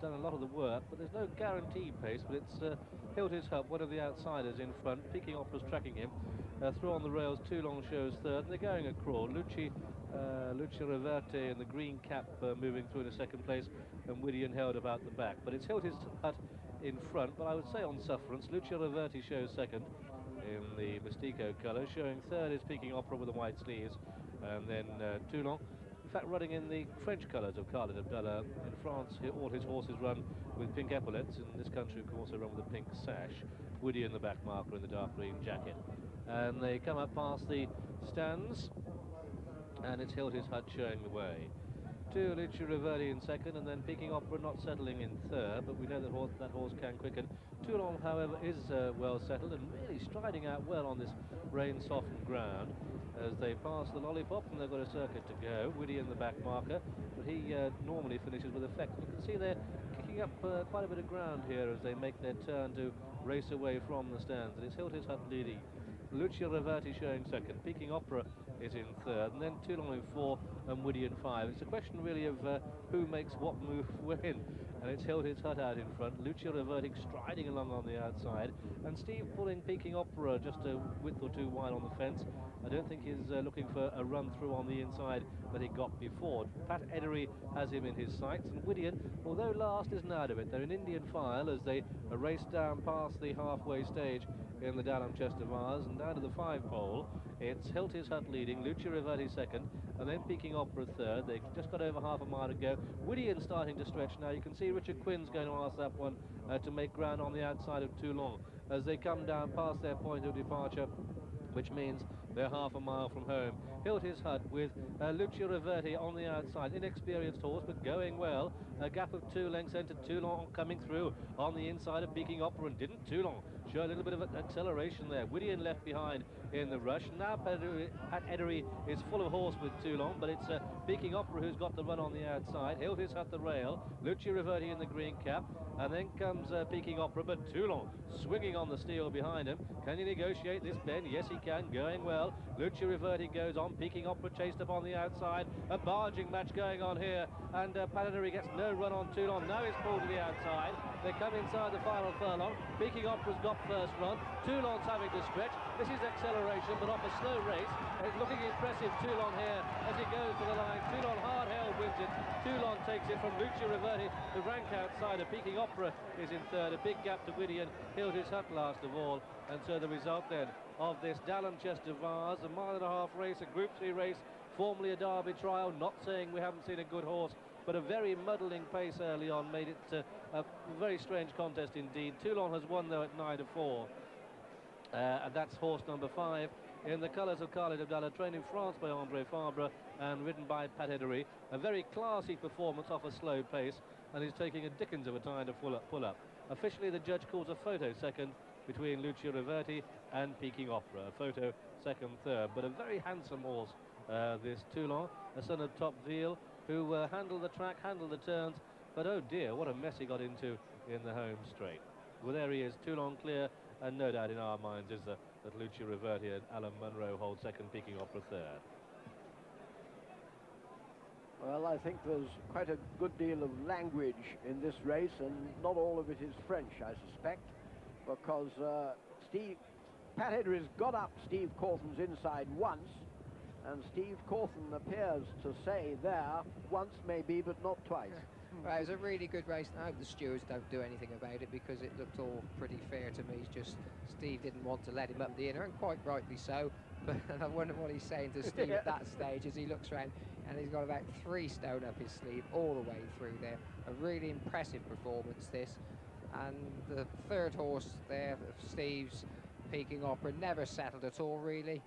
done a lot of the work, but there's no guaranteed pace. But it's Hiltis Hub, one of the outsiders in front. Peking Opera's tracking him. Through on the rails, Toulon shows third, and they're going a crawl. Luchiroverti in the green cap moving through in a second place, and Whittian held about the back. But it's Hiltis Hut in front, but I would say on sufferance. Luchiroverti shows second in the Mystico colour. Showing third is Peking Opera with the white sleeves, and then Toulon. In fact, running in the French colours of Khalid Abdallah. In France, all his horses run with pink epaulettes. In this country, of course, they run with a pink sash. Woody in the back marker in the dark green jacket. And they come up past the stands, and it's Hiltis Hut showing the way. Two Luchiroverti in second, and then Peking Opera not settling in third, but we know that horse can quicken. Toulon, however, is well settled and really striding out well on this rain-softened ground as they pass the Lollipop, and they've got a circuit to go. Woody in the back marker, but he normally finishes with effect. You can see they're kicking up quite a bit of ground here as they make their turn to race away from the stands, and it's Hiltis Hut leading. Luchiroverti showing second, Peking Opera is in third, and then Toulon in four and Woody in five. It's a question really of who makes what move when, and it's Hiltis Hut out in front, Luchiroverti striding along on the outside, and Steve pulling Peking Opera just a width or two wide on the fence. I don't think he's looking for a run through on the inside that he got before. Pat Edery has him in his sights, and Whittian, although last, isn't out of it. They're in Indian file as they race down past the halfway stage in the Dalham Chester Vase, and down to the 5-pole. It's Hiltis Hut leading, Luchiroverti second, and then Peking Opera third. They've just got over half a mile to go. Whittian starting to stretch now. You can see Richard Quinn's going to ask that one to make ground on the outside of Toulon as they come down past their point of departure, which means they're half a mile from home. Hiltis Hut with Luchiroverti on the outside. Inexperienced horse, but going well. A gap of 2 lengths entered Toulon coming through on the inside of Peking Opera, and didn't Toulon show a little bit of acceleration there. Whittian left behind in the rush. Now Pat Edery is full of horse with Toulon, but it's Peking Opera who's got the run on the outside. Hiltis Hut the rail. Luchiroverti in the green cap. And then comes Peking Opera, but Toulon swinging on the steel behind him. Can he negotiate this bend? Yes, he can. Going well. Luchiroverti goes on. Peking Opera chased up on the outside. A barging match going on here. And Pat Edery gets no run on Toulon. Now he's pulled to the outside. They come inside the final furlong. Peking Opera's got first run. Toulon's having to stretch. This is acceleration, but off a slow race. It's looking impressive, Toulon here, as he goes to the line. Toulon hard held wins it. Toulon takes it from Luchiroverti. The rank outside of Peking Opera is in third. A big gap to Whittian. Hiltis Hut last of all. And so the result then of this Dalham Chester Vase, a 1.5 mile race, a Group 3 race, formerly a Derby trial. Not saying we haven't seen a good horse, but a very muddling pace early on made it a very strange contest indeed. Toulon has won though at 9-4. And that's horse number 5 in the colours of Khalid Abdallah, trained in France by André Fabre and ridden by Pat Edery. A very classy performance off a slow pace, and he's taking a dickens of a time to pull up. Officially, the judge calls a photo second between Luchiroverti and Peking Opera. A photo second, third, but a very handsome horse, this Toulon, a son of Top Veal, who handled the track, handled the turns, but oh dear, what a mess he got into in the home straight. Well, there he is, Toulon clear, and no doubt in our minds is that Luchiroverti and Alan Munro hold second, Peking Opera third. Well, I think there's quite a good deal of language in this race, and not all of it is French, I suspect, because Pat Edery's got up Steve Cawthon's inside once, and Steve Cawthon appears to say there, once maybe, but not twice. Right, it was a really good race, and I hope the stewards don't do anything about it, because it looked all pretty fair to me. It's just Steve didn't want to let him up the inner, and quite rightly so. But I wonder what he's saying to Steve at that stage as he looks around, and he's got about 3 stone up his sleeve all the way through there. A really impressive performance, this. And the third horse there, Steve's, Peking Opera, never settled at all, really.